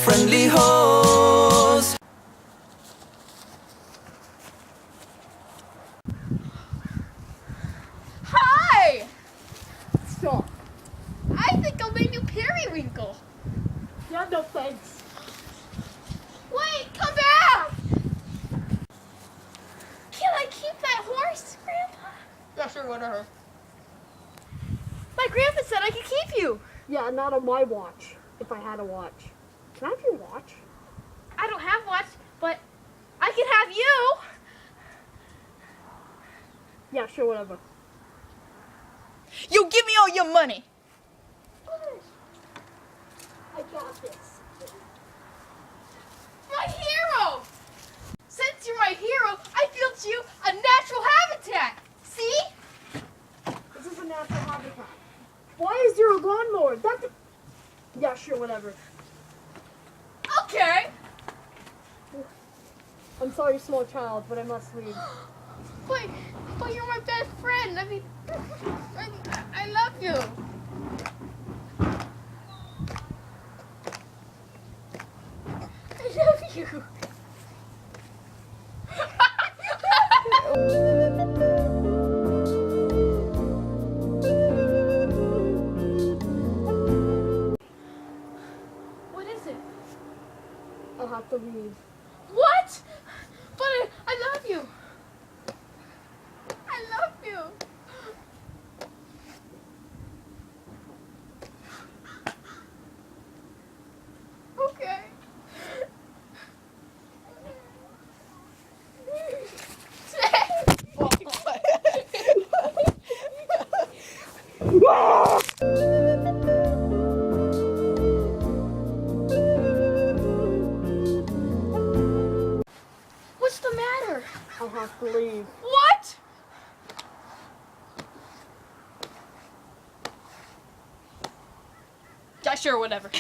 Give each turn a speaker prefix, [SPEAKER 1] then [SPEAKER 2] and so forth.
[SPEAKER 1] friendly hoes.
[SPEAKER 2] Hi!
[SPEAKER 3] Stop.
[SPEAKER 2] I think I'll name you Periwinkle.
[SPEAKER 3] Yeah, no thanks.
[SPEAKER 2] Wait, come back! Can I keep that horse, Grandpa?
[SPEAKER 3] Yeah, sure, whatever.
[SPEAKER 2] My grandpa said I could keep you.
[SPEAKER 3] Yeah, not on my watch, if I had a watch. Can I have your watch?
[SPEAKER 2] I don't have watch, but I can have you.
[SPEAKER 3] Yeah, sure, whatever.
[SPEAKER 2] You give me all your money.
[SPEAKER 3] I got this.
[SPEAKER 2] My hero! Since you're my hero, I built you a natural habitat. See?
[SPEAKER 3] This is a natural habitat. Why is there a lawnmower? That's a... Yeah, sure, whatever.
[SPEAKER 2] Okay.
[SPEAKER 3] I'm sorry, small child, but I must leave.
[SPEAKER 2] But you're my best friend. I mean, I love you. I love you. What is it?
[SPEAKER 3] I'll have to leave.
[SPEAKER 2] What? But I love you. I love you. Okay. What's the matter?
[SPEAKER 3] I'll have to leave.
[SPEAKER 2] What? Yeah, sure, whatever.